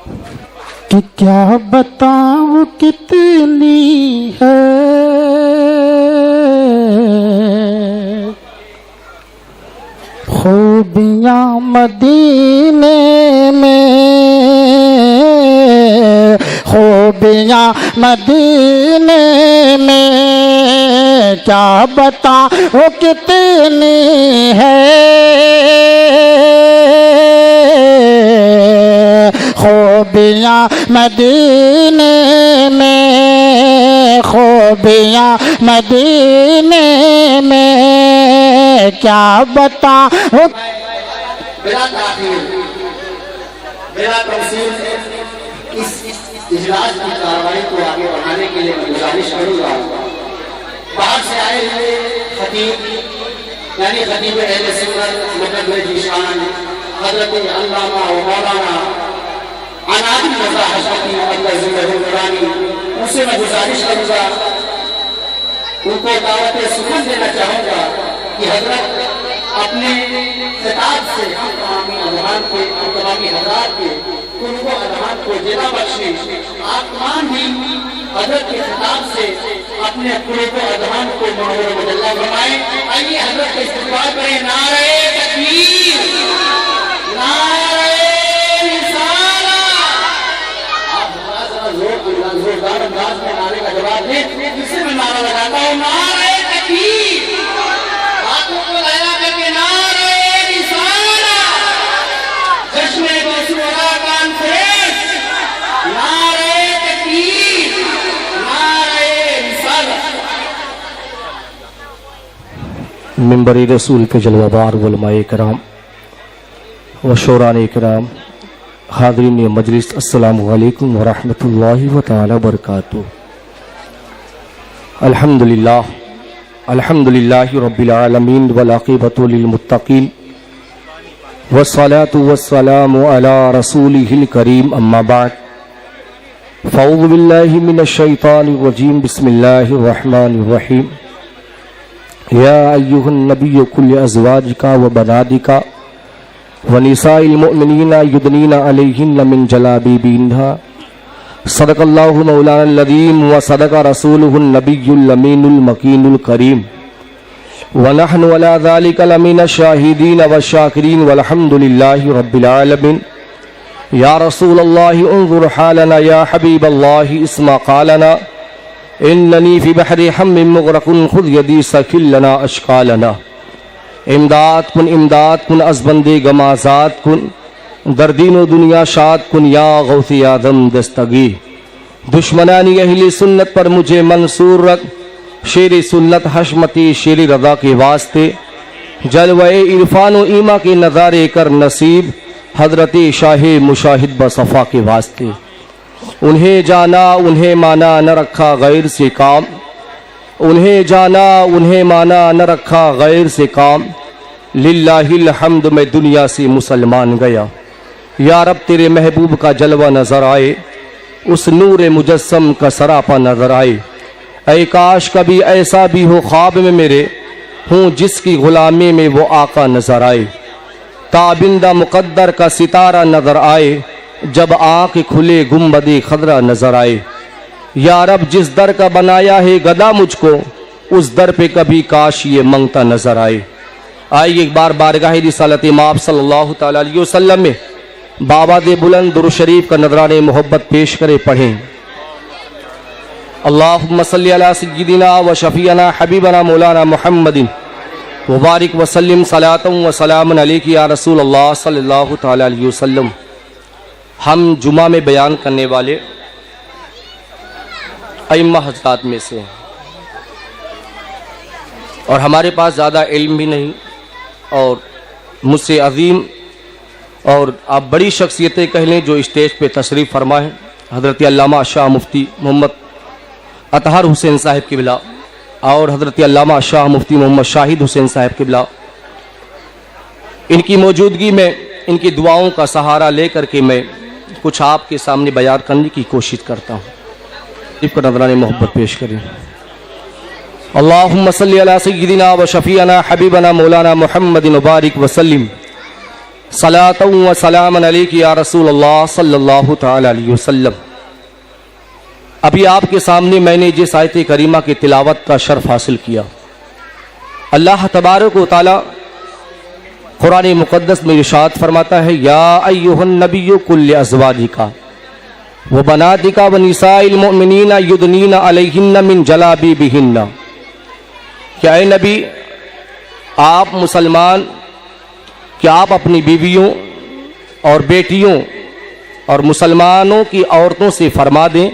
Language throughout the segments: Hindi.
कि क्या बताऊं कितनी है खूबियां मदीने में, खूबियां मदीने में, क्या बताऊं कितनी है खूबियां मदीने में, खूबियां मदीने में, क्या बताऊं। बिला ताखीर, बिला तफसील इस इजलास की कार्रवाई को आगे बढ़ाने के लिए मैं गुजारिश करूंगा बाहर से आए हुए खतीब यानी खतीब अहले सुन्नत मुक़द्दर जीशान हज़रत अल्लामा व मौलाना अनादिल रज़ा हशमी अल्लाह ज़िंदगी नुरानी, उनसे मैं गुजारिश करूंगा, उनको दावत सुखन देना चाहूंगा कि हजरत अपने खिताब से हम तमामी अज़हान के, हम तमामी हज़रात के उनको अज़हान को जिला बख्शे। आप तमाम भी हजरत के खिताब से अपने कुलूब अज़हान को मुनव्वर मुजल्ला फरमाएं। आइए हजरत का इस्तक़बाल करें। नारे तकबीर, नारे रिसालत। आप जरा जोरदार अंदाज में नारे का जवाब दें। जिससे मैं नारा लगाता हूँ नारे तकबीर, हाथों को लगा करके नारे रिसालत, जश्न-ए गौसुल्ला कॉन्फ्रेंस, नारे तकबीर, नारे रिसालत। मिंबर-ए रसूल के जलवाबार उलमाए कराम व शोराने कराम, हाज़रीन मजलिस, अस्सलामु अलैकुम व रहमतुल्लाहि व तआला बरकातुहू। अल्हम्दुलिल्लाह, अल्हम्दुलिल्लाहि रब्बिल आलमीन वल आक़िबतु लिल मुत्तक़ीन वस्सलातु वस्सलामु अला रसूलिहिल करीम, अम्मा बाद। फ़अऊज़ु बिल्लाहि मिनश शैतानिर रजीम, बिस्मिल्लाहिर रहमानिर रहीम। या अय्युहन नबिय्यु कुल अज़वाजिका व बनातिका व निसाइल मुअमिनीना युदनीना अलैहिन्ना मिन जलाबिबिन्हा, सदक़ल्लाहु मौलानल अज़ीम व सदक़ रसूलुहुन नबिय्युल अमीनुल मकीनुल करीम व नहनु अला ज़ालिका लमिनश शाहिदीन व शाकिरीन वल्हम्दुलिल्लाहि रब्बिल आलमीन। या रसूलल्लाहि उन्ज़ुर हालना, या हबीबल्लाहि इस्मा क़ालना, इन्ननी फ़ी बहरि हम्मिन मुग़रक़ुन ख़ुज़ यदी सकिल लना अशक़ालना। इमदाद कुन अज़बंदे गमाज़ात कुन, दर्दीनो दुनिया शाद कुन, या गौसे आज़म दस्तगी। दुश्मनानी अहले सुन्नत पर मुझे मंसूर रख, शेर सुन्नत हशमती शेर रज़ा के वास्ते, जलवे इरफान व ईमा के नज़ारे कर नसीब, हज़रत शाह मुशाहिद बसफ़ा के वास्ते। उन्हें जाना उन्हें माना न रखा गैर से काम, उन्हें जाना उन्हें माना न रखा गैर से काम, लिल्लाहिल हम्द मैं दुनिया से मुसलमान गया। या रब तेरे महबूब का जलवा नज़र आए, उस नूर मुजस्सम का सरापा नज़र आए। ऐ काश कभी ऐसा भी हो ख्वाब में मेरे, हूँ जिसकी ग़ुलामी में वो आका नज़र आए। ताबिंदा मुक़द्दर का सितारा नज़र आए, जब आँख खुले गुंबदे खदरा नज़र आए। या रब जिस दर का बनाया है गदा मुझको, उस दर पे कभी काश ये मंगता नज़र आए। आइए एक बार बारगाह रिसालत माब सल्लल्लाहु तआला अलैहि वसल्लम में बाबा दे बुलंद दुरूद शरीफ का नजराने मोहब्बत पेश करे, पढ़ें। अल्लाहुम्मा सल्ली अला सय्यिदिना व शफीअना हबीबना मौलाना मुहम्मदिन व बारिक व सल्लिम सलातन व सलामन अलैका या रसूल अल्लाह सल्लल्लाहु तआला अलैहि वसल्लम। हम जुमा में बयान करने वाले अइम्मा हज़रात में से हैं और हमारे पास ज़्यादा इल्म भी नहीं, और मुझसे अजीम और आप बड़ी शख्सियतें कह लें जो स्टेज पे तशरीफ़ फरमा है, हज़रत अल्लामा शाह मुफ्ती मोहम्मद अतहर हुसैन साहिब क़िबला और हज़रत अल्लामा शाह मुफ्ती मोहम्मद शाहिद हुसैन साहिब क़िबला। इनकी मौजूदगी में इनकी दुआओं का सहारा लेकर के मैं कुछ आपके सामने बयान करने की कोशिश करता हूँ। इसको नज़राने मोहब्बत पेश करें। अल्लाहुम्मा सल्ली अला सय्यिदिना व शफीअना हबीबना मौलाना मुहम्मदिन व बारिक व सल्लिम सलातु व सलामन अलैका या रसूलल्लाह सल्लल्लाहु तआला अलैहि वसल्लम। अभी आपके सामने मैंने जिस आयत करीमा की तिलावत का शर्फ हासिल किया, अल्लाह तबारक व तआला कुरान मुक़द्दस में इरशाद फरमाता है, या अय्युहन नबिय्यु कुल अज़वाजिका व बनातिका व निसाइल मुमिनीना युदनीना अलैहिन्ना मिन जलाबिबिहिन्ना। क्या है नबी, आप मुसलमान, क्या आप अपनी बीवियों और बेटियों और मुसलमानों की औरतों से फरमा दें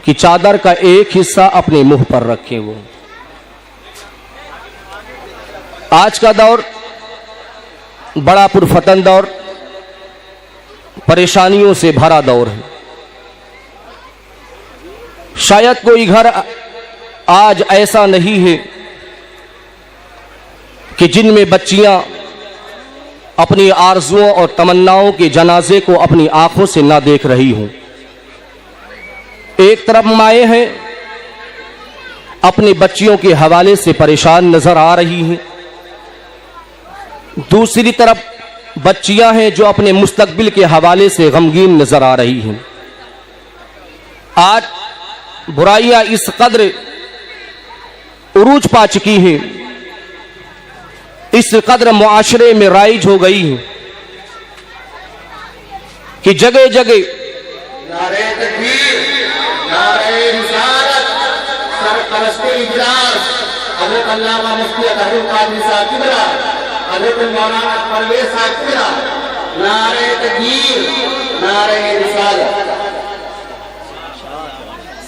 कि चादर का एक हिस्सा अपने मुंह पर रखें। वो आज का दौर बड़ा पुरफतन दौर, परेशानियों से भरा दौर है। शायद कोई घर आज ऐसा नहीं है कि जिनमें बच्चियां अपनी आरजुओं और तमन्नाओं के जनाजे को अपनी आंखों से ना देख रही हूं। एक तरफ माएँ हैं अपनी बच्चियों के हवाले से परेशान नजर आ रही हैं, दूसरी तरफ बच्चियां हैं जो अपने मुस्तकबिल के हवाले से गमगीन नजर आ रही हैं। आज बुराइयां इस कद्र उरूज पा चुकी हैं, इस कद्र मुआशरे में राइज हो गई है कि जगह जगह नारे तकबीर, नारे रिसालत, सरपरस्ती इजलास, हज़रत अल्लामा मुफ्ती अतहरुल कादरी साहब किबरा, हज़रत मौलाना परवेज साहब किबरा, नारे तकबीर, नारे रिसालत,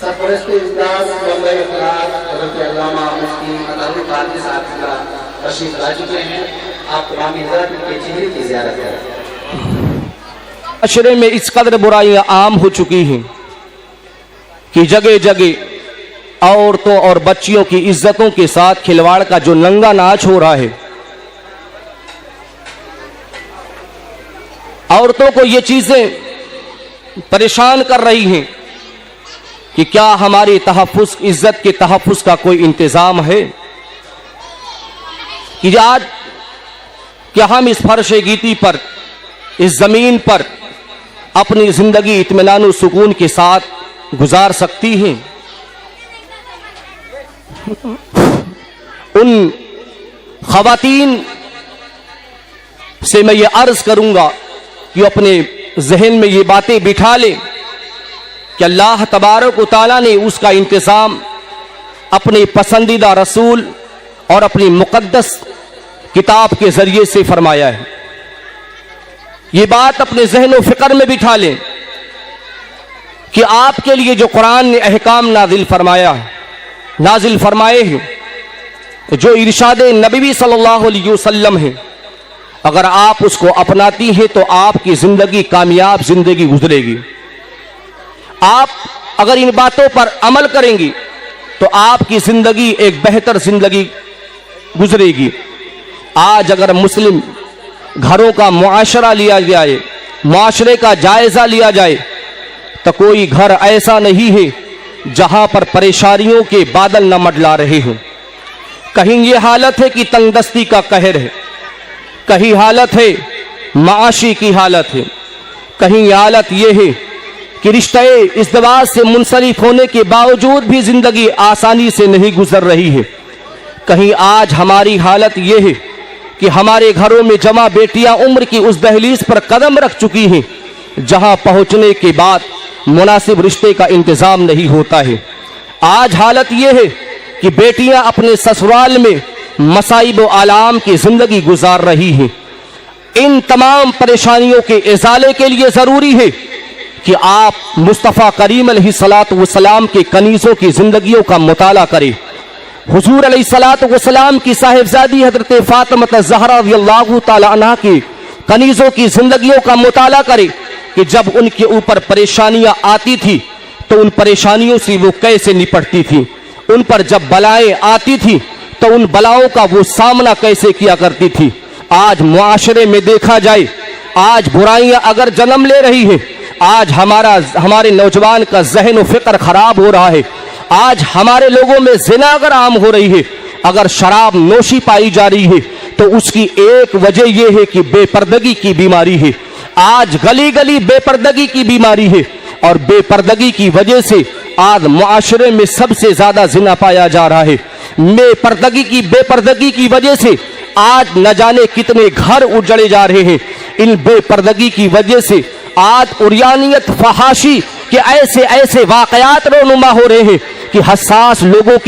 सरपरस्ती इजलास बम्बई इखलास, हज़रत अल्लामा मुफ्ती अतहरुल कादरी साहब किबरा तशरीफ ला चुके हैं। आप तमाम हज़रात के चेहरे की ज़ियारत करें। अशरे में इस कदर बुराइयां आम हो चुकी हैं कि जगह जगह औरतों और बच्चियों की इज्जतों के साथ खिलवाड़ का जो नंगा नाच हो रहा है, औरतों को ये चीजें परेशान कर रही हैं कि क्या हमारी तहफ़्फ़ुज़, इज्जत के तहफ़्फ़ुज़ का कोई इंतजाम है कि आज क्या हम इस फर्श गीती पर, इस जमीन पर अपनी जिंदगी इत्मीनान और सुकून के साथ गुजार सकती हैं। उन ख़वातीन से मैं ये अर्ज करूंगा कि अपने जहन में ये बातें बिठा लें कि अल्लाह तबारक व तआला ने उसका इंतज़ाम अपने पसंदीदा रसूल और अपनी मुक़द्दस किताब के जरिए से फरमाया है। ये बात अपने जहन व फिक्र में बिठा लें कि आपके लिए जो कुरान ने अहकाम नाजिल फरमाए हैं, जो इरशाद नबी सल्लल्लाहु अलैहि वसल्लम है, अगर आप उसको अपनाती हैं तो आपकी जिंदगी कामयाब जिंदगी गुजरेगी। आप अगर इन बातों पर अमल करेंगी तो आपकी जिंदगी एक बेहतर जिंदगी गुजरेगी। आज अगर मुस्लिम घरों का मुआशरा लिया जाए, मुआशरे का जायजा लिया जाए, तो कोई घर ऐसा नहीं है जहां पर परेशानियों के बादल न मंडला रहे हों। कहीं ये हालत है कि तंगदस्ती का कहर है, कहीं हालत है माशी की हालत है, कहीं हालत ये है कि रिश्ते इज़्दिवाज से मुंसलिक होने के बावजूद भी जिंदगी आसानी से नहीं गुजर रही है। कहीं आज हमारी हालत ये है कि हमारे घरों में जमा बेटियां उम्र की उस दहलीज पर कदम रख चुकी हैं जहां पहुंचने के बाद मुनासिब रिश्ते का इंतजाम नहीं होता है। आज हालत ये है कि बेटियां अपने ससुराल में मसाइब व आलाम की जिंदगी गुजार रही हैं। इन तमाम परेशानियों के इज़ाले के लिए जरूरी है कि आप मुस्तफ़ा करीम अलैहिस्सलातु वस्सलाम के कनीज़ों की जिंदगियों का मुताला करें। हुजूर अलैहिस्सलातु वस्सलाम की साहिबजादी हजरत फातिमा ज़हरा रज़ियल्लाहु ताला अन्हा की कनीज़ों की जिंदगियों का मुताला करें कि जब उनके ऊपर परेशानियां आती थी तो उन परेशानियों से वो कैसे निपटती थी, उन पर जब बलाएं आती थी तो उन बलाओं का वो सामना कैसे किया करती थी। आज मुआशरे में देखा जाए, आज बुराइयां अगर जन्म ले रही हैं, आज हमारे नौजवान का जहन व फिक्र खराब हो रहा है, आज हमारे लोगों में जिना अगर आम हो रही है, अगर शराब नोशी पाई जा रही है, तो उसकी एक वजह यह है कि बेपर्दगी की बीमारी है। आज गली गली बेपर्दगी की बीमारी है और बेपर्दगी की वजह से आज मुआशरे में सबसे ज्यादा जिना पाया जा रहा है। बेपर्दगी की वजह से आज न जाने कितने घर उजड़े जा रहे हैं। इन बेपर्दगी की वजह से आज उरियानियत, फहाशी के ऐसे ऐसे वाकयात रोनुमा हो रहे हैं कि हसास लोग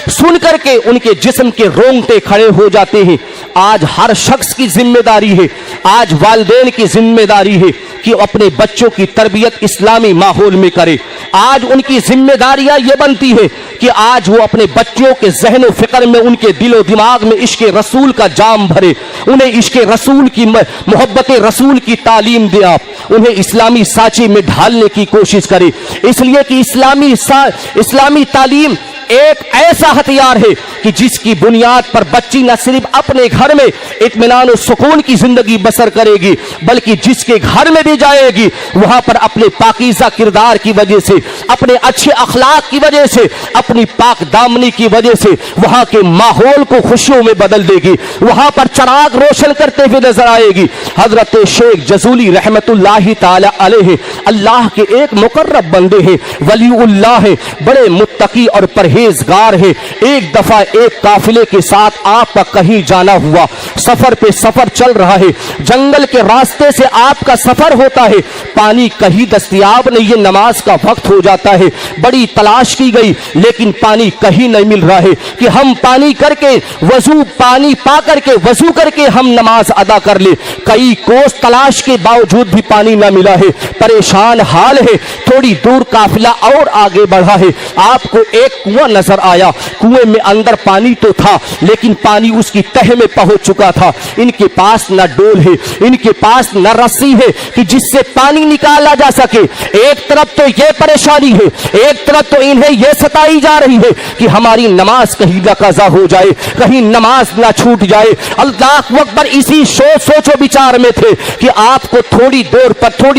सुन करके उनके जिस्म के रोंगटे खड़े हो जाते हैं। आज हर शख्स की जिम्मेदारी है, आज वालिदैन की जिम्मेदारी है कि अपने बच्चों की तरबियत इस्लामी माहौल में करे। आज उनकी जिम्मेदारियां ये बनती है कि आज वो अपने बच्चों के ज़हन व फिक्र में, उनके दिलो दिमाग में इश्क रसूल का जाम भरे, उन्हें इश्क रसूल की मोहब्बत रसूल की तालीम दे, आप उन्हें इस्लामी साँचे में ढालने की कोशिश करे। इसलिए कि इस्लामी तालीम एक ऐसा हथियार है कि जिसकी बुनियाद पर बच्ची न सिर्फ अपने घर में इत्मीनान और सुकून की जिंदगी बसर करेगी, बल्कि जिसके घर में भी जाएगी वहां पर अपने पाकीज़ा किरदार की वजह से, अपने अच्छे अखलाक की वजह से, अपनी पाक दामनी की वजह से वहां के माहौल को खुशियों में बदल देगी, वहां पर चराग रोशन करते हुए नजर आएगी। हजरत शेख जजूली रहमतुल्लाहि ताला अलैहि अल्लाह के एक मुकर्रब बंदे हैं, वलीउल्लाह हैं, बड़े मुत्तकी और परहेजगार है। एक दफा एक काफिले के साथ आपका कहीं जाना हुआ, सफर पे सफर चल रहा है, जंगल के रास्ते से आपका सफर होता है, पानी कहीं दस्तयाब नहीं है, नमाज का वक्त हो जाता है, बड़ी तलाश की गई लेकिन पानी कहीं नहीं मिल रहा है कि हम पानी पा करके वजू करके हम नमाज अदा कर ले। कई कोस तलाश के बावजूद भी पानी न मिला है, परेशान हाल है। थोड़ी दूर काफिला और आगे बढ़ा है, आपको एक कुआं नजर आया। कुएं में अंदर पानी तो था लेकिन पानी उसकी तह में पहुंच चुका था। इनके पास न डोल है, इनके पास न रस्सी है कि जिससे पानी निकाला जा सके। एक तरफ तो ये परेशानी है, एक तरफ तो इन्हें यह सताई जा रही है कि हमारी नमाज कहीं न कज़ा हो जाए, कहीं नमाज ना छूट जाए। अल्लाह अकबर इसी सोचो विचार में थे कि आपको थोड़ी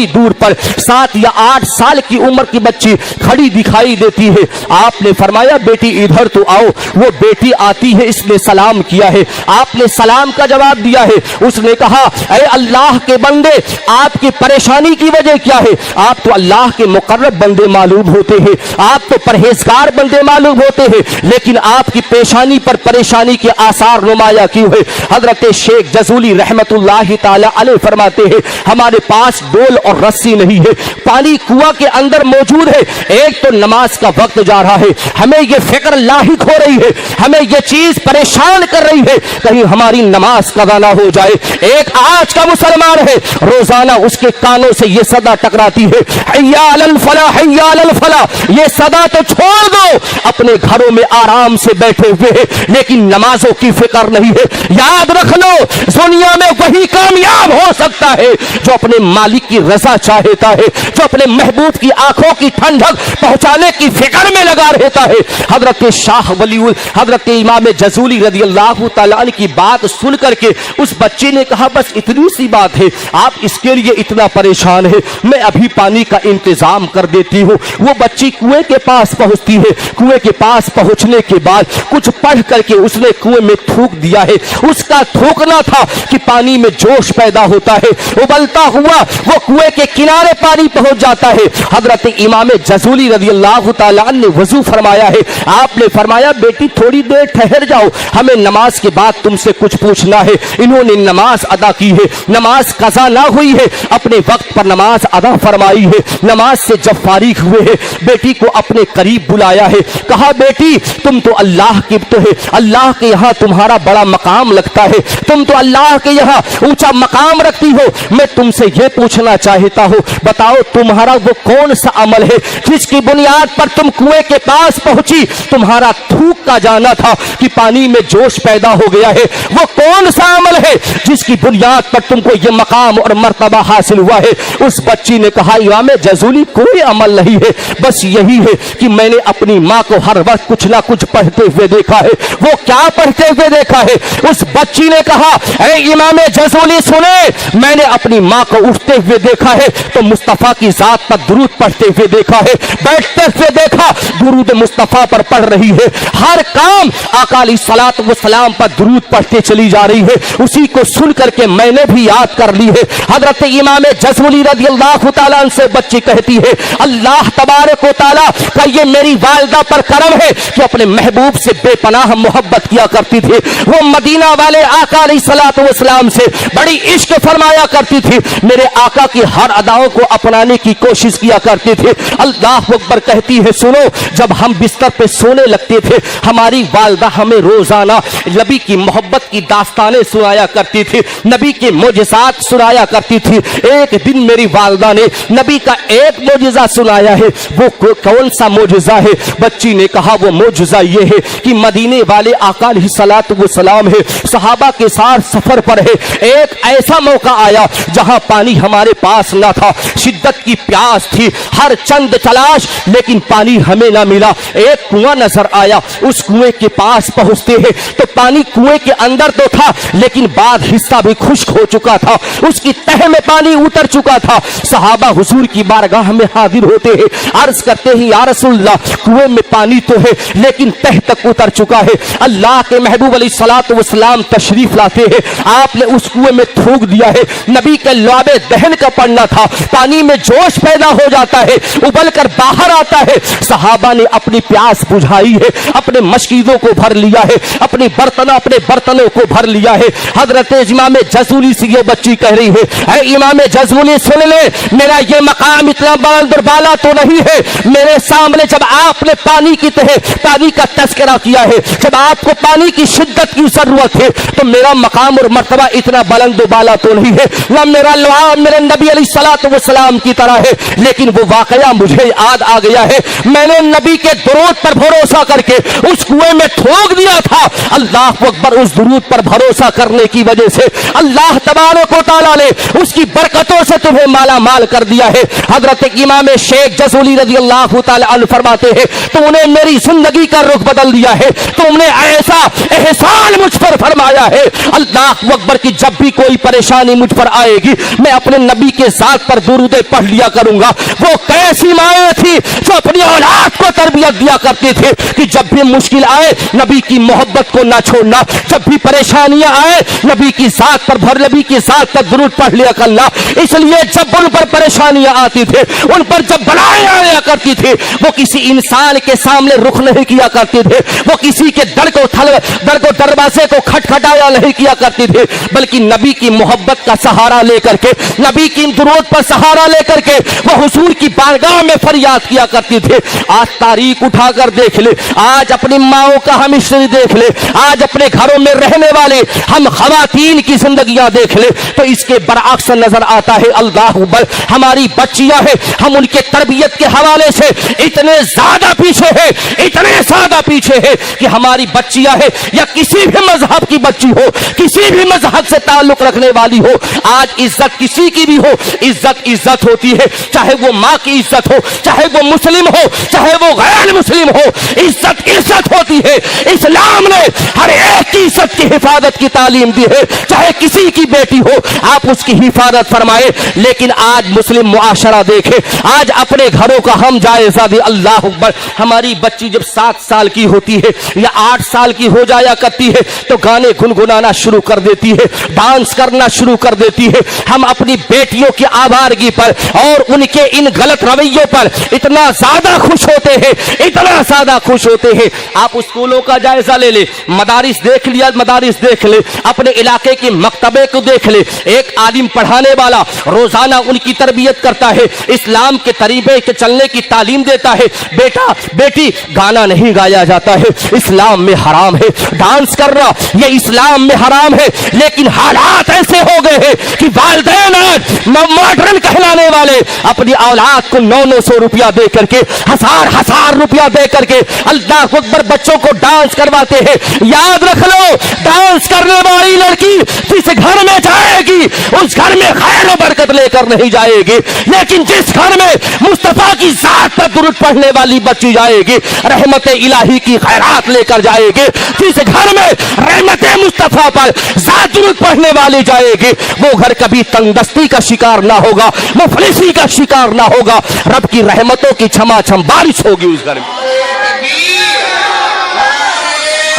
दूर पर 7 या 8 साल की उम्र की बच्ची खड़ी दिखाई देती है। आपने फरमाया बेटी इधर तो आओ। वो बेटी आती है, इसने सलाम किया है, आपने सलाम का जवाब दिया है। उसने कहा ऐ अल्लाह के बंदे, आपकी परेशानी की वजह क्या है? आप तो अल्लाह के मुकर्रब बंदे मालूम होते हैं, आप तो परहेजगार बंदे मालूम होते हैं, लेकिन आपकी पेशानी पर परेशानी के आसार नुमाया क्यों है? हजरत शेख जजूली रहमतुल्लाहि ताला अलैह फरमाते हैं हमारे पास डोल और रस्सी नहीं है, पानी कुआं के अंदर मौजूद है। एक तो नमाज का वक्त जा रहा है, हमें यह फिक्र लाहिक हो रही है, हमें यह चीज परेशान कर रही है कहीं हमारी नमाज कज़ा ना हो जाए। एक आज का मुसलमान है, रोजाना उसके कानों से यह सदा टकराती है हय्या अलल फलाह, हय्या अलल फलाह। ये सदा तो छोड़ दो, अपने घरों में आराम से बैठे हुए हैं लेकिन नमाजों की फिक्र नहीं है। याद रख लो, दुनिया में वही कामयाब हो सकता है जो अपने मालिक की रजा चाहता है, जो अपने महबूब की आंखों की ठंडक पहुंचाने की फिक्र में लगा रहता है। हजरत शाह वलीउल हजरत इमाम जजूली रज़ी अल्लाह तआला अन्हु की बात सुन करके उस बच्चे ने कहा बस इतनी सी बात है, आप इसके लिए इतना परेशान है, मैं अभी पानी का इंतजाम कर देती हूँ। वो बच्ची कुएं के पास पहुंचती है। कुएं के पास पहुंचने के बाद कुछ पढ़ करके उसने कुएं में थूक दिया है। उसका थूकना था कि पानी में जोश पैदा होता है, उबलता हुआ वो कुएं के किनारे पानी पहुंच जाता है। हजरत इमाम जजूली रज़ी अल्लाह तआला अन्हु ने वजू फरमाया है। आपने फरमाया बेटी थोड़ी देर ठहर जाओ, हमें नमाज के बाद तुमसे कुछ पूछना है। इन्होंने नमाज अदा की है, नमाज कज़ा ना हुई है, अपने वक्त पर नमाज अदा फरमाई है। नमाज से जब फारिग हुए हैं, बेटी को अपने करीब बुलाया है, कहा बेटी तुम तो अल्लाह की तो है, अल्लाह के यहाँ तुम्हारा बड़ा मकाम लगता है, तुम तो अल्लाह के यहाँ ऊंचा मकाम रखती हो। मैं तुमसे यह पूछना चाहता हूँ, बताओ तुम्हारा वो कौन सा अमल है जिसकी बुनियाद पर तुम कुएं के पास पहुंची? तुम्हारा थूक का जाना था कि पानी में जोश पैदा हो गया है, वो कौन सा अमल है जिसकी बुनियाद पर तुमको ये मकाम और मर्तबा हासिल हुआ है? उस बच्ची ने कहा इमाम जजूली कोई अमल नहीं है, बस यही है कि मैंने अपनी माँ को हर वक्त कुछ ना कुछ पढ़ते हुए देखा है। वो क्या पढ़ते हुए देखा है? उस बच्ची ने कहा ऐ इमाम जजूली सुने, मैंने अपनी माँ को उठते हुए देखा है तो मुस्तफा की जात पर दुरूद पढ़ते हुए देखा है, बैठते हुए देखा, दुरूद मुस्तफा वहां पर पढ़ रही है, हर काम आका अलैहिस्सलातु वस्सलाम पर दुरूद पढ़ते चली जा रही है। उसी को सुन करके मैंने भी याद कर ली है। हजरत इमाम जज़मुली रज़ियल्लाहु तआला अन्हु से बच्ची कहती है, अल्लाह तबारक व तआला का ये मेरी वालिदा पर करम है कि अपने महबूब से बेपनाह मोहब्बत किया करती थी। वो मदीना वाले आका अलैहिस्सलातु वस्सलाम से बड़ी इश्क फरमाया करती थी, मेरे आका की हर अदाओं को अपनाने की कोशिश किया करती थी। अल्लाह अकबर कहती है, सुनो, जब हम बिस्तर पे सोने लगते थे हमारी वालिदा हमें रोजाना नबी की मोहब्बत की दास्तानें सुनाया करती थी, नबी के मोजज़ात सुनाया करती थी। एक दिन मेरी वालिदा ने नबी का एक मोजज़ा सुनाया है। वो कौन सा मोजज़ा है? बच्ची ने कहा, वो मोजज़ा ये है कि मदीने वाले आका अलैहिस्सलातु वस्सलाम है, सहाबा के साथ सफर पर है। एक ऐसा मौका आया जहां पानी हमारे पास न था, शिद्दत की प्यास थी, हर चंद तलाश, लेकिन पानी हमें ना मिला। एक कुआं नजर आया, उस कुएं के पास पहुंचते हैं तो पानी कुएं के अंदर तो था लेकिन बाद हिस्सा भी खुश्क हो चुका था, उसकी तह में पानी उतर चुका था। सहाबा हुजूर की बारगाह में हाजिर होते हैं, अर्ज करते हैं, या रसूलल्लाह, कुएं में पानी तो है लेकिन तह तक उतर चुका है। अल्लाह के महबूब अलैहिस्सलातु वस्सलाम तशरीफ लाते हैं, आपने उस कुएं में थूक दिया है। नबी के लौबे दहन का पड़ना था, पानी में जोश पैदा हो जाता है, उबल कर बाहर आता है। सहाबा ने अपनी प्यास बुझाई है, अपने मशकीदों को भर लिया है, अपने बर्तनों को भर लिया है। हजरत इमाम जज़मुली से ये बच्ची कह रही है, ऐ इमाम जज़मुली सुन ले, मेरा ये मकाम इतना बुलंद और बाला तो नहीं है। मेरे सामने जब आपने पानी की तह, पानी का तस्करा किया है, जब आपको पानी की शिद्दत की जरूरत है, तो मेरा मकाम और मर्तबा इतना बुलंद और बाला तो नहीं है, ना मेरा लुआ मेरे नबी अलैहिस्सलातु वस्सलाम की तरह है। लेकिन वो वाकया मुझे याद आ गया है, मैंने नबी के दुरूद पर भरोसा करके उस कुएं में ठोक दिया था। अल्लाह अकबर, उस दुरूद पर भरोसा करने की वजह से अल्लाह तबारक व तआला ने उसकी बरकतों से तुम्हें माला माल कर दिया है। हजरत इमाम शेख जज़मुली रज़ियल्लाहु तआला अन्हु फरमाते हैं, तुमने मेरी जिंदगी का रुख बदल दिया है, तुमने ऐसा एहसान मुझ पर फरमाया है। अल्लाह अकबर की जब भी कोई परेशानी मुझ पर आएगी मैं अपने नबी के साथ पर दुरूद पढ़ लिया करूंगा। वो कैसी माएँ थी जो अपनी औलाद को तरबियत दिया करती थी कि जब भी मुश्किल आए नबी की मोहब्बत को ना छोड़ना, जब भी परेशानियां आए नबी की साथ पर नबी की साथ पर दुरूद पढ़ लिया करना। इसलिए जब उन पर परेशानियां आती थी, उन पर जब बलाएं आया करती थी, वो किसी इंसान के सामने रुख नहीं किया करते थे, वो किसी के दर को दरवाजे को खटखटाया नहीं किया करती थी, बल्कि नबी की मोहब्बत का सहारा लेकर के, नबी की दुरूद पर सहारा लेकर के वो हुजूर की बारगाह में फरियाद किया करती थी। आज तारीख उठाकर देख ले, आज अपनी माओं का हम हिस्ट्री देख ले, आज अपने घरों में रहने वाले हम खवातीन की जिंदगियां देख ले, तो इसके बरअक्स नजर आता है। अल्लाह अकबर, हमारी बच्चियां हैं, हम उनके तरबियत के हवाले से इतने ज्यादा पीछे हैं, इतने ज्यादा पीछे हैं कि हमारी बच्चियां हैं या किसी भी मजहब की बच्ची हो, किसी भी मजहब से ताल्लुक रखने वाली हो, आज इज्जत किसी की भी हो, इज्जत इज्जत होती है, चाहे वो माँ की इज्जत हो, चाहे वो मुस्लिम हो, चाहे वो गैर मुस्लिम हो, इज्जत इज्जत होती है। इस्लाम ने हर एक की इज्जत की हिफाजत की तालीम दी है, चाहे किसी की बेटी हो आप उसकी हिफाजत फरमाए। लेकिन आज मुस्लिम मुआशरा देखे, आज अपने घरों का हम जायजा दे। अल्लाह अकबर, हमारी बच्ची जब 7 साल की होती है या 8 साल की हो जाया करती है तो गाने गुनगुनाना शुरू कर देती है, डांस करना शुरू कर देती है। हम अपनी बेटियों की आवारगी पर और उनके इन गलत रवैयों पर इतना ज्यादा खुश होते हैं, इतना ज्यादा खुश होते हैं। आप स्कूलों का जायजा ले ले, मदारिस देख लिया, मदारिस देख ले, अपने इलाके के मकतबे को देख ले, एक आलिम पढ़ाने वाला रोजाना उनकी तरबियत करता है, इस्लाम के तरीके के चलने की तालीम देता है। बेटा बेटी, गाना नहीं गाया जाता है, इस्लाम में हराम है, डांस करना ये इस्लाम में हराम है। लेकिन हालात ऐसे हो गए हैं कि वालिदैन आज मॉडर्न कहलाने वाले अपनी औलाद को 900 रुपया दे करके, हजार रुपया दे करके अल्लाह अकबर बच्चों को डांस करवाते हैं। याद रख लो, डांस करने वाली लड़की जिस घर में जाएगी उस घर में खैर और बरकत लेकर नहीं जाएगी, लेकिन जिस घर में मुस्तफा की जात पर दुरूद पढ़ने वाली बच्ची जाएगी रहमत इलाही की खैरात लेकर जाएगी। जिस घर में रहमत मुस्तफा पर जात दुरूद पढ़ने वाली जाएगी वो घर कभी तंगदस्ती का शिकार ना होगा, मुफलिसी का शिकार ना होगा, रब की रहमतों की छमाछम बारिश होगी उस घर में।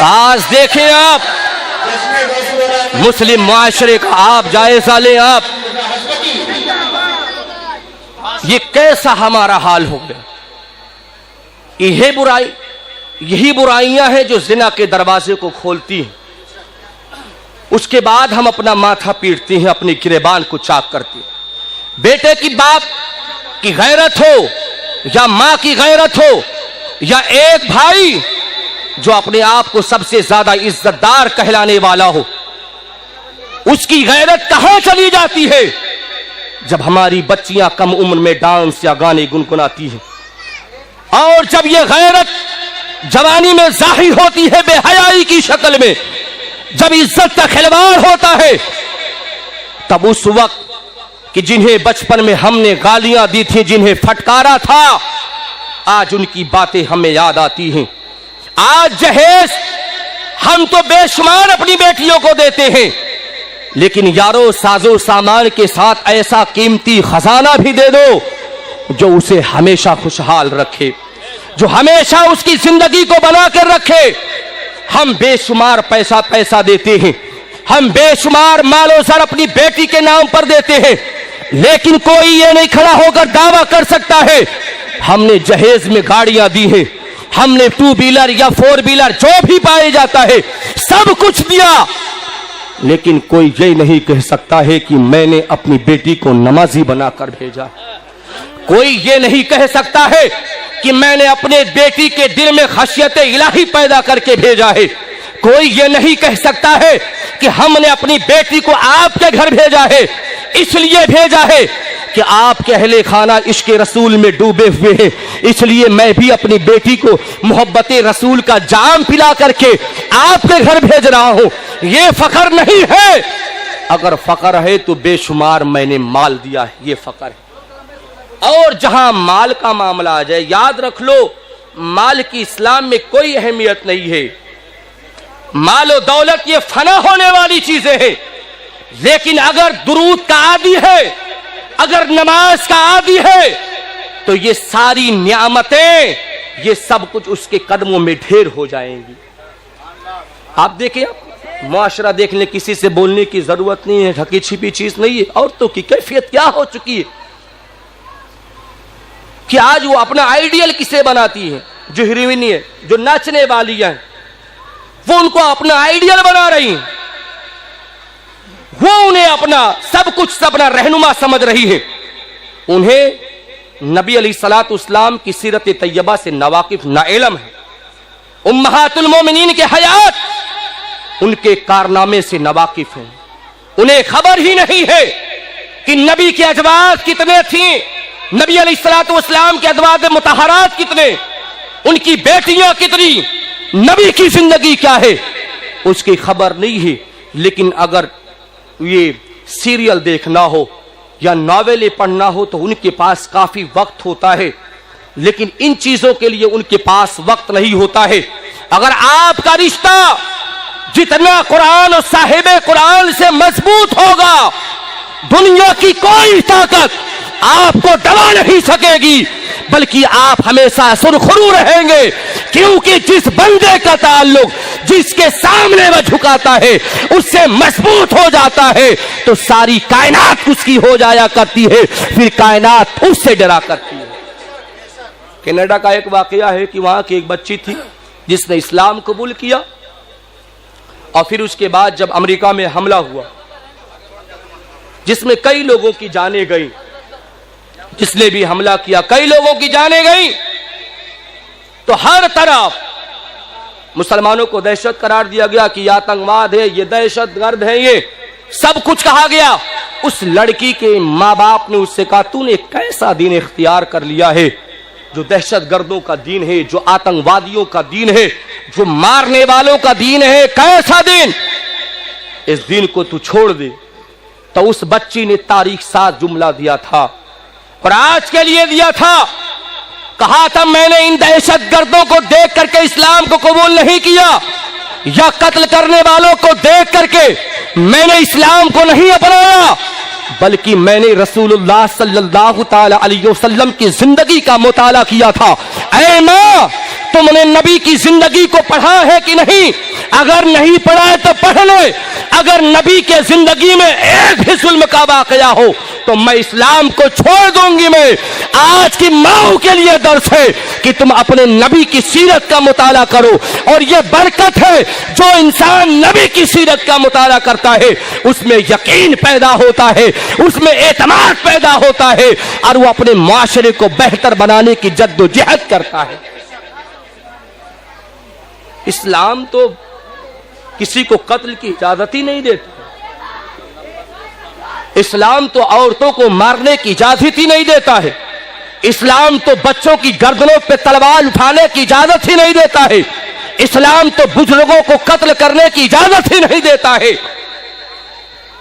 आज देखें आप मुस्लिम मुआशरे का आप जायजा लें आप, ये कैसा हमारा हाल हो गया। यही बुराइयां हैं जो जिना के दरवाजे को खोलती हैं। उसके बाद हम अपना माथा पीटते हैं, अपनी गिरेबान को चाक करते हैं। बेटे की बाप की गैरत हो या मां की गैरत हो या एक भाई जो अपने आप को सबसे ज्यादा इज्जतदार कहलाने वाला हो, उसकी गैरत कहां चली जाती है जब हमारी बच्चियां कम उम्र में डांस या गाने गुनगुनाती हैं। और जब यह गैरत जवानी में जाहिर होती है बेहयाई की शक्ल में, जब इज्जत का खिलवाड़ होता है, तब उस वक्त कि जिन्हें बचपन में हमने गालियां दी थी, जिन्हें फटकारा था, आज उनकी बातें हमें याद आती हैं। आज जहेज हम तो बेशुमार अपनी बेटियों को देते हैं, लेकिन यारो साजो सामान के साथ ऐसा कीमती खजाना भी दे दो जो उसे हमेशा खुशहाल रखे, जो हमेशा उसकी जिंदगी को बना कर रखे। हम बेशुमार पैसा देते हैं, हम बेशुमार मालो सर अपनी बेटी के नाम पर देते हैं, लेकिन कोई ये नहीं खड़ा होकर दावा कर सकता है हमने जहेज में गाड़ियां दी हैं, हमने 2 व्हीलर या 4 व्हीलर जो भी पाया जाता है सब कुछ दिया, लेकिन कोई ये नहीं कह सकता है कि मैंने अपनी बेटी को नमाजी बनाकर भेजा। कोई ये नहीं कह सकता है कि मैंने अपने बेटी के दिल में खशियत इलाही पैदा करके भेजा है। कोई ये नहीं कह सकता है कि हमने अपनी बेटी को आपके घर भेजा है, इसलिए भेजा है कि आपके अहले खाना इश्क रसूल में डूबे हुए हैं, इसलिए मैं भी अपनी बेटी को मोहब्बत रसूल का जाम पिला करके आपके घर भेज रहा हूं। ये फख्र नहीं है। अगर फख्र है तो बेशुमार मैंने माल दिया है, ये फख्र है। और जहां माल का मामला आ जाए, याद रख लो माल की इस्लाम में कोई अहमियत नहीं है। माल और दौलत ये फना होने वाली चीजें हैं, लेकिन अगर दुरूद का आदी है, अगर नमाज का आदी है, तो ये सारी नियामतें, ये सब कुछ उसके कदमों में ढेर हो जाएंगी। आप देखिए, मुआशरा देख लें, किसी से बोलने की जरूरत नहीं है, ढकी छिपी चीज नहीं है। औरतों की कैफियत क्या हो चुकी है कि आज वो अपना आइडियल किसे बनाती है, जो हीरोइन है, जो नाचने वाली है, वो उनको अपना आइडियल बना रही है, वो उन्हें अपना सब कुछ अपना रहनुमा समझ रही है। उन्हें नबी अलैहिस्सलाम की सीरत तैयबा से नवाकिफ ना इल्म है, उम्महातुल मोमिनीन के हयात, उनके कारनामे से नवाकिफ हैं। उन्हें खबर ही नहीं है कि नबी के अजवाज कितने थी, नबी अलैहिस्सलाम के अजवाज मुतहरात कितने, उनकी बेटियां कितनी, नबी की जिंदगी क्या है, उसकी खबर नहीं है। लेकिन अगर ये सीरियल देखना हो या नॉवेलें पढ़ना हो तो उनके पास काफी वक्त होता है, लेकिन इन चीजों के लिए उनके पास वक्त नहीं होता है। अगर आपका रिश्ता जितना कुरान और साहिबे कुरान से मजबूत होगा, दुनिया की कोई ताकत आपको दबा नहीं सकेगी, बल्कि आप हमेशा सुरखरू रहेंगे, क्योंकि जिस बंदे का ताल्लुक जिसके सामने वह झुकाता है उससे मजबूत हो जाता है, तो सारी कायनात उसकी हो जाया करती है, फिर कायनात उससे डरा करती है। कनाडा का एक वाकया है कि वहां की एक बच्ची थी जिसने इस्लाम कबूल किया, और फिर उसके बाद जब अमेरिका में हमला हुआ जिसमें कई लोगों की जानें गई, जिसने भी हमला किया कई लोगों की जानें गई, तो हर तरफ मुसलमानों को दहशत करार दिया गया कि यह आतंकवाद है, ये दहशतगर्द है, ये सब कुछ कहा गया। उस लड़की के माँ बाप ने उससे कहा, तूने कैसा दीन इख्तियार कर लिया है जो दहशतगर्दों का दीन है, जो आतंकवादियों का दीन है, जो मारने वालों का दीन है, कैसा दीन, इस दीन को तू छोड़ दे। तो उस बच्ची ने तारीख साथ जुमला दिया था और आज के लिए दिया था, कहा था मैंने इन दहशतगर्दों को देख करके इस्लाम को कबूल नहीं किया, या कत्ल करने वालों को देख करके मैंने इस्लाम को नहीं अपनाया, बल्कि मैंने रसूलुल्लाह सल्लल्लाहु ताला अलैहि वसल्लम की जिंदगी का मुताला किया था। ऐ माँ, तुमने नबी की जिंदगी को पढ़ा है कि नहीं? अगर नहीं पढ़ा है तो पढ़ ले। अगर नबी के जिंदगी में एक भी जुल्म का वाकया हो तो मैं इस्लाम को छोड़ दूंगी। मैं आज की माओ के लिए दर्स है कि तुम अपने नबी की सीरत का मुताला करो, और यह बरकत है जो इंसान नबी की सीरत का मुताला करता है उसमें यकीन पैदा होता है, उसमें एतमाद पैदा होता है, और वो अपने माशरे को बेहतर बनाने की जद्दोजहद करता है। इस्लाम तो किसी को कत्ल की इजाजत ही नहीं देता। इस्लाम तो औरतों को मारने की इजाजत ही नहीं देता है। इस्लाम तो बच्चों की गर्दनों पे तलवार उठाने की इजाजत ही नहीं देता है। इस्लाम तो बुजुर्गों को कत्ल करने की इजाजत ही नहीं देता है।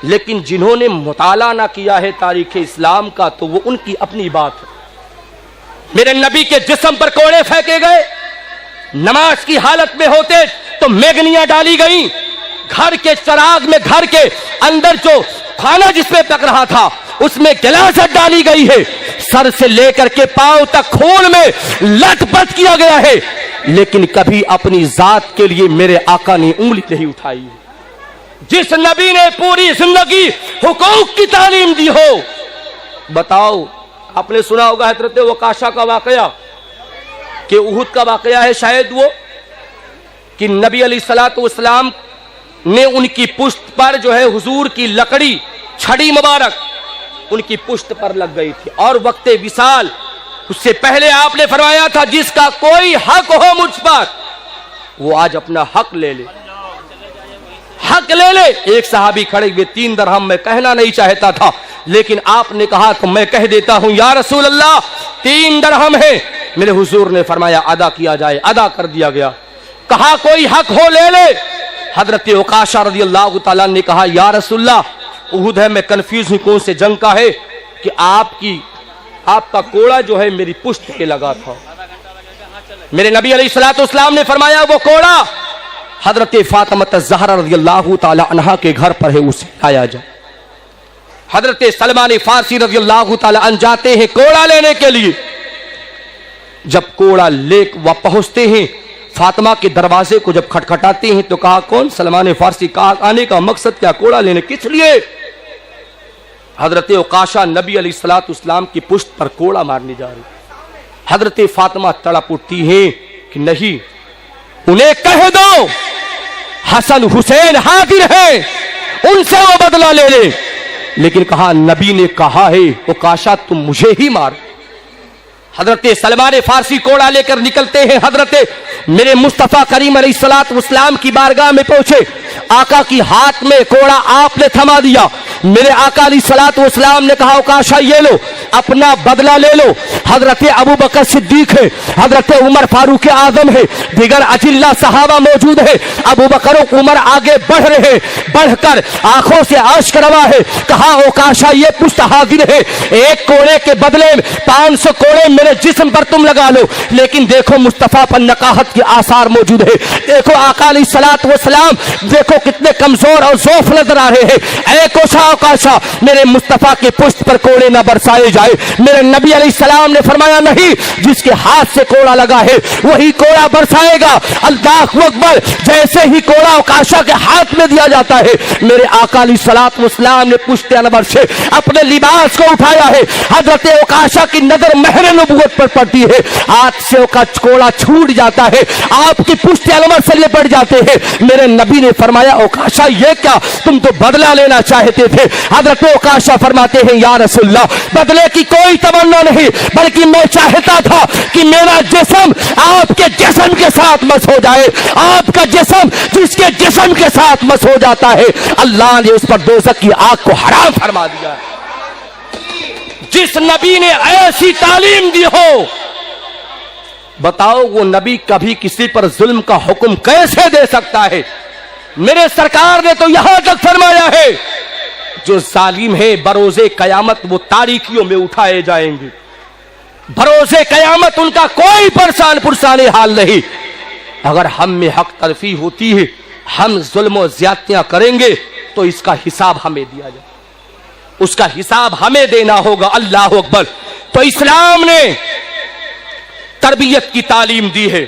लेकिन जिन्होंने मुताला ना किया है तारीख इस्लाम का तो वो उनकी अपनी बात है। मेरे नबी के जिस्म पर कोड़े फेंके गए, नमाज की हालत में होते तो मैगनियां डाली गई, घर के चराग में घर के अंदर जो खाना जिसमें पक रहा था उसमें गिलासत डाली गई है, सर से लेकर के पांव तक खून में लथपथ किया गया है, लेकिन कभी अपनी जात के लिए मेरे आका ने उंगली नहीं उठाई। जिस नबी ने पूरी जिंदगी हुकूक की तालीम दी हो, बताओ आपने सुना होगा हजरत वकाशा का वाकया कि उहुद का वाकया है शायद वो, कि नबी अलैहिस्सलातु वस्सलाम ने उनकी पुश्त पर जो है हुजूर की लकड़ी छड़ी मुबारक उनकी पुश्त पर लग गई थी, और वक्ते विसाल उससे पहले आपने फरमाया था जिसका कोई हक हो मुझ पर वो आज अपना हक ले ले, हक ले ले। एक सहाबी खड़े हुए 3 दरहम में कहना नहीं चाहता था, लेकिन आपने कहा तो मैं कह देता हूं या रसूल अल्लाह 3 दरहम है। मेरे हुजूर ने फरमाया अदा किया जाए, अदा कर दिया गया। कहा कोई हक हो ले ले। हजरत उकाशा रज़ियल्लाहु ताला ने कहा या रसूलल्लाह उहुद है, मैं कंफ्यूज हूं कौन से जंग का है, कि आपका कोड़ा जो है मेरी पुश्त पे लगा था। मेरे नबी अलैहिस्सलातु वस्सलाम ने फरमाया वो कोड़ा हजरत फातिमा ज़हरा रज़ियल्लाहु ताला अन्हा के घर पर है, उसे लाया जाए। हजरत सलमान फारसी रज़ियल्लाहु ताला अन्हु जाते हैं कोड़ा लेने के लिए। जब कोड़ा ले वह पहुंचते हैं, फातिमा के दरवाजे को जब खटखटाते हैं तो कहा कौन? सलमान फारसी। कहा आने का मकसद क्या? कोड़ा लेने। किस लिए? हजरत उकाशा नबी अलैहिस्सलातु वस्सलाम की पुश्त पर कोड़ा मारने जा रही। हजरत फातिमा तड़प उठती है कि नहीं, उन्हें कह दो हसन हुसैन हाजिर है, उनसे वो बदला ले ले। लेकिन कहा नबी ने कहा है उकाशा तुम मुझे ही मार। हजरत सलमान फारसी कोड़ा लेकर निकलते हैं, हजरत मेरे मुस्तफा करीम अलैहिस्सलातु वस्सलाम की बारगाह में पहुंचे। आका की हाथ में कोड़ा आपने थमा दिया। मेरे आका अलैहिस्सलातु वस्सलाम ने कहा उकाशा ये लो, अपना बदला ले लो। हजरत अबू बकर सिद्दीक है, हजरत उमर फारूक आजम है, दिगर अजिल्ला सहाबा मौजूद है। अबू बकर उमर आगे बढ़ रहे, बढ़कर आंखों से आश्क रवा है। कहा उकाशा ये पुश्त हाजिर है, एक कोड़े के बदले 500 कोड़े मेरे जिस्म पर तुम लगा लो। लेकिन देखो मुस्तफा पर नकाहत के आसार मौजूद है। देखो आका अलैहिस्सलातु वस्सलाम देखो कितने कमजोर और ज़ौफ नजर आ रहे हैं। ऐ उकाशा मेरे मुस्तफा के पुश्त पर कोड़े न बरसाए जाए। मेरे नबी अलैहिस्सलाम ने फरमाया नहीं, जिसके हाथ से कोड़ा लगा है वही कोड़ा बरसाएगा। अल्लाहु अकबर। जैसे ही कोड़ा उकाशा के हाथ में दिया जाता है, मेरे आका अलैहिस्सलातु वस्सलाम ने पुश्त अनवर से अपने लिबास को उठाया है। हजरत उकाशा की नजर महर नबूवत पर पड़ती है, हाथ से कोड़ा छूट जाता है, आपकी पुश्त अनवर से लिपट जाते हैं। मेरे नबी ने फरमाया उकाशा ये क्या, तुम तो बदला लेना चाहते थे। हजरत उकाशा फरमाते हैं या रसूलल्लाह बदले की कोई तमन्ना नहीं, बल्कि मैं चाहता था कि मेरा जिस्म आपके जिस्म के साथ मस हो जाए। आपका जिस्म जिसके जिस्म के साथ मस हो जाता है, अल्लाह ने उस पर दोज़ख की आग को हराम फरमा दिया। जिस नबी ने ऐसी तालीम दी हो, बताओ वो नबी कभी किसी पर जुल्म का हुक्म कैसे दे सकता है? मेरे सरकार ने तो यहां तक फरमाया है जो जालिम है बरोज़े कयामत वो तारीकियों में उठाए जाएंगे। बरोज़े कयामत उनका कोई परेशान पुरसाने हाल नहीं। अगर हम में हक तरफी होती है, हम जुल्म और ज्यादतियां करेंगे तो इसका हिसाब हमें दिया जाए, उसका हिसाब हमें देना होगा। अल्लाह अकबर। तो इस्लाम ने तरबियत की तालीम दी है।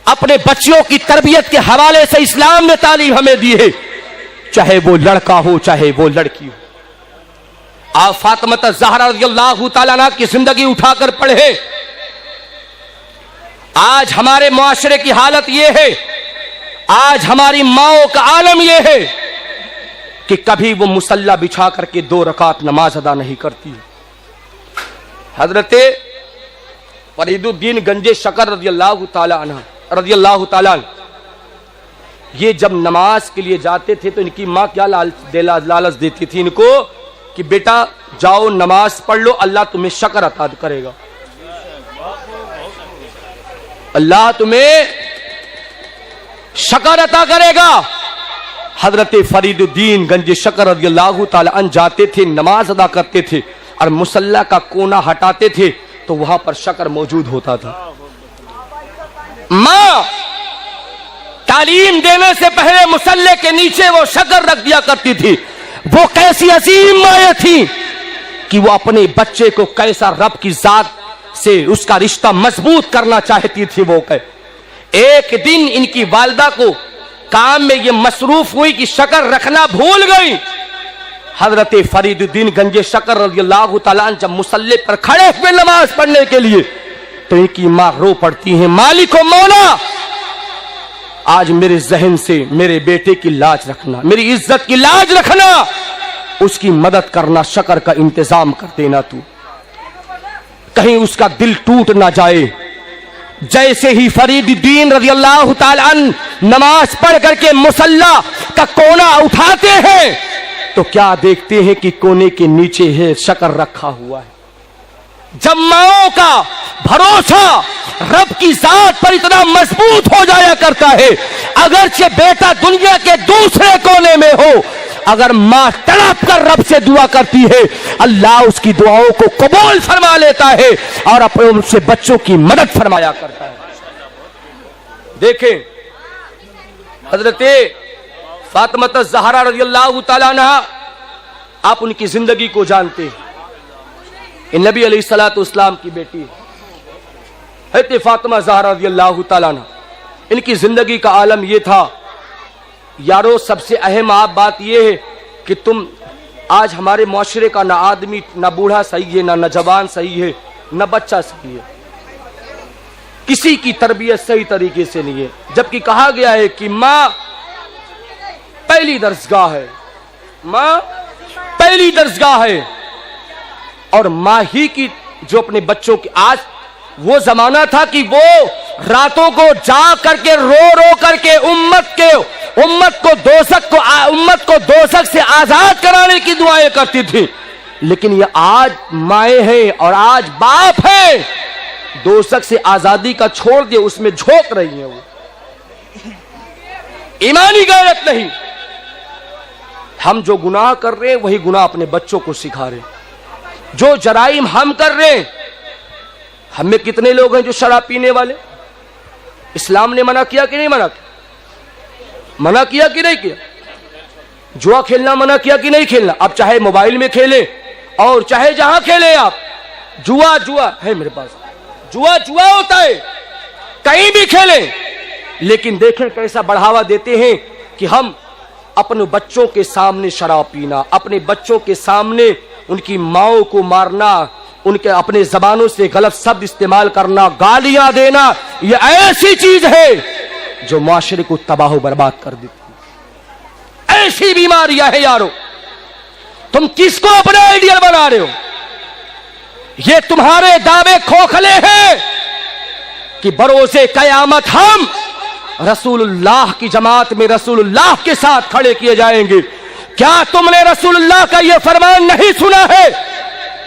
अपने बच्चियों की तरबियत के हवाले से इस्लाम ने तालीम हमें दी है, चाहे वो लड़का हो चाहे वो लड़की हो। आप फातिमा ज़हरा रज़ियल्लाहु ताला अन्हा की जिंदगी उठाकर पढ़े। आज हमारे मुआशरे की हालत यह है, आज हमारी माओं का आलम यह है कि कभी वो मुसल्ला बिछा करके 2 रकात नमाज अदा नहीं करती। हजरत फरीदुद्दीन गंजे शकर रज़ियल्लाहु ताला अन्हु ये जब नमाज के लिए जाते थे तो इनकी माँ क्या लालच देती थी इनको कि बेटा जाओ नमाज पढ़ लो, अल्लाह तुम्हें शकर अता करेगा, अल्लाह तुम्हें शकर अता करेगा। हजरत फरीदुद्दीन गंज शकर रज़ियल्लाहु ताला अन्हु जाते थे, नमाज अदा करते थे और मुसल्ला का कोना हटाते थे तो वहां पर शकर मौजूद होता था। मां तालीम देने से पहले मुसल्ले के नीचे वो शकर रख दिया करती थी। वो कैसी अजीम माया थी कि वो अपने बच्चे को कैसा रब की जात से उसका रिश्ता मजबूत करना चाहती थी। वो एक दिन इनकी वालिदा को काम में ये मसरूफ हुई कि शकर रखना भूल गई। हजरत फरीदुद्दीन गंजे शकर रज़ियल्लाहु ताला अन्हु जब मुसल्ले पर खड़े हुए नमाज पढ़ने के लिए तो इनकी मां रो पड़ती है, मालिक ओ मौला, आज मेरे जहन से मेरे बेटे की लाज रखना, मेरी इज्जत की लाज रखना, उसकी मदद करना, शकर का इंतजाम कर देना तू, कहीं उसका दिल टूट ना जाए। जैसे ही फरीदुद्दीन रज़ियल्लाहु ताला अन्हु नमाज पढ़ करके मुसल्ला का कोना उठाते हैं तो क्या देखते हैं कि कोने के नीचे है शकर रखा हुआ है। जब माओं का भरोसा रब की जात पर इतना मजबूत हो जाया करता है, अगरचे बेटा दुनिया के दूसरे कोने में हो, अगर मां तड़प कर रब से दुआ करती है, अल्लाह उसकी दुआओं को कबूल फरमा लेता है और अपने उनसे बच्चों की मदद फरमाया करता है। देखें हजरत फातिमा ज़हरा रज़ियल्लाहु ताला अन्हा, आप उनकी जिंदगी को जानते हैं। नबी अलैहिस्सलातु वस्सलाम की बेटी है फातिमा ज़हरा रज़ियल्लाहु ताला अन्हा। इनकी जिंदगी का आलम यह था, यारो सबसे अहम आप बात यह है कि तुम आज हमारे मुआशरे का ना आदमी ना बूढ़ा सही है, ना नौजवान सही है, ना बच्चा सही है, किसी की तरबियत सही तरीके से नहीं है। जबकि कहा गया है कि माँ पहली दर्जगाह है, माँ पहली दर्जगाह है और माँ ही की जो अपने बच्चों की, आज वो जमाना था कि वो रातों को जा करके रो करके उम्मत को दोज़ख से आजाद कराने की दुआएं करती थी। लेकिन ये आज माए हैं और आज बाप है, दोज़ख से आजादी का छोड़ दिए उसमें झोंक रही है। वो ईमानी गैरत नहीं। हम जो गुनाह कर रहे हैं वही गुनाह अपने बच्चों को सिखा रहे हैं। जो जराइम हम कर रहे हैं, हम में कितने लोग हैं जो शराब पीने वाले? इस्लाम ने मना किया कि नहीं मना किया? मना किया कि नहीं किया? जुआ खेलना मना किया कि नहीं खेलना? अब चाहे मोबाइल में खेले और चाहे जहां खेले आप, जुआ है मेरे पास, जुआ होता है, कहीं भी खेले। लेकिन देखें कैसा बढ़ावा देते हैं कि हम अपने बच्चों के सामने शराब पीना, अपने बच्चों के सामने उनकी माओं को मारना, उनके अपने जबानों से गलत शब्द इस्तेमाल करना, गालियां देना, यह ऐसी चीज है जो माशरे को तबाह बर्बाद कर देती है। ऐसी बीमारियां है यारो। तुम किसको अपना आइडियल बना रहे हो? ये तुम्हारे दावे खोखले हैं कि बरोज़े कयामत हम रसूलुल्लाह की जमात में रसूलुल्लाह के साथ खड़े किए जाएंगे। क्या तुमने रसूलुल्लाह का यह फरमान नहीं सुना है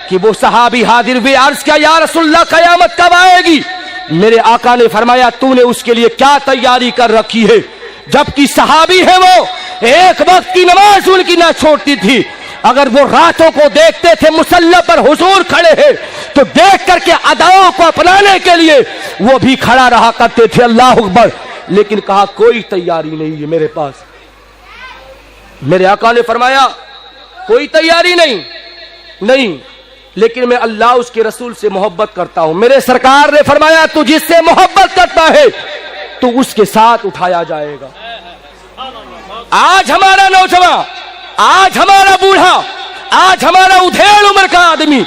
कि वो सहाबी हाजिर हुए, अर्ज किया या रसूलुल्लाह कयामत कब आएगी? मेरे आका ने फरमाया तूने उसके लिए क्या तैयारी कर रखी है? जबकि सहाबी है वो, एक वक्त की नमाज उनकी ना छोड़ती थी। अगर वो रातों को देखते थे मुसल्ला पर हुजूर खड़े हैं तो देख करके अदाओं को अपनाने के लिए वो भी खड़ा रहा करते थे। अल्लाह अकबर। लेकिन कहा कोई तैयारी नहीं है मेरे पास। मेरे आका ने फरमाया कोई तैयारी नहीं, लेकिन मैं अल्लाह उसके रसूल से मोहब्बत करता हूं। मेरे सरकार ने फरमाया तू जिससे मोहब्बत करता है तो उसके साथ उठाया जाएगा। आज हमारा नौजवान, आज हमारा बूढ़ा, आज हमारा उधेड़ उम्र का आदमी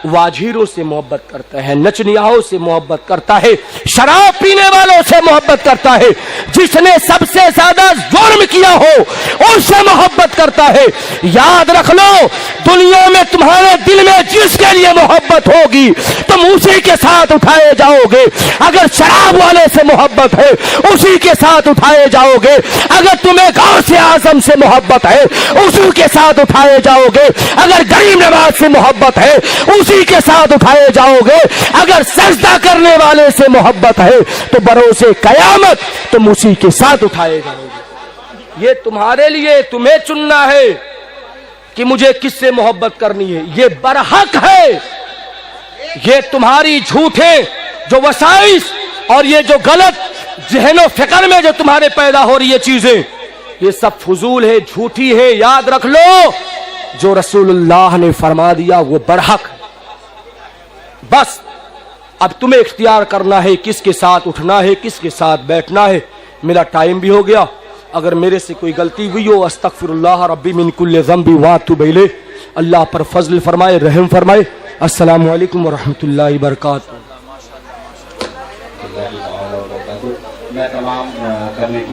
वाजीरों से मोहब्बत करता है, नचनियाओं से मोहब्बत करता है, शराब पीने वालों से मोहब्बत करता है, जिसने सबसे ज्यादा जुर्म किया हो उससे मोहब्बत करता है। याद रख लो, दुनिया में तुम्हारे दिल में जिसके लिए मोहब्बत होगी तुम उसी के साथ उठाए जाओगे। अगर शराब वाले से मोहब्बत है उसी के साथ उठाए जाओगे। अगर तुम्हें गांव से आजम से मोहब्बत है उसी के साथ उठाए जाओगे। अगर गरीब नवाज से मोहब्बत है उसी के साथ उठाए जाओगे। अगर सजदा करने वाले से मोहब्बत है तो भरोसे कयामत तुम उसी के साथ उठाए जाओगे। ये तुम्हारे लिए, तुम्हें चुनना है कि मुझे किससे मोहब्बत करनी है। ये बरहक है। ये तुम्हारी झूठे जो वसाइस और ये जो गलत जहनो फिक्र में जो तुम्हारे पैदा हो रही है चीजें, ये सब फजूल है, झूठी है। याद रख लो, जो रसूलुल्लाह ने फरमा दिया वो बरहक है। बस अब तुम्हें इख्तियार करना है किसके साथ उठना है, किसके साथ बैठना है। मेरा टाइम भी हो गया। अगर मेरे से कोई गलती हुई हो, अस्तगफिरुल्लाह रब्बी मिन कुल्लि ज़ंबि व अतूबु इलैह। अल्लाह पर फजल फरमाए, रहम फरमाए। अस्सलामु अलैकुम व रहमतुल्लाहि व बरकातहू। मैं तमाम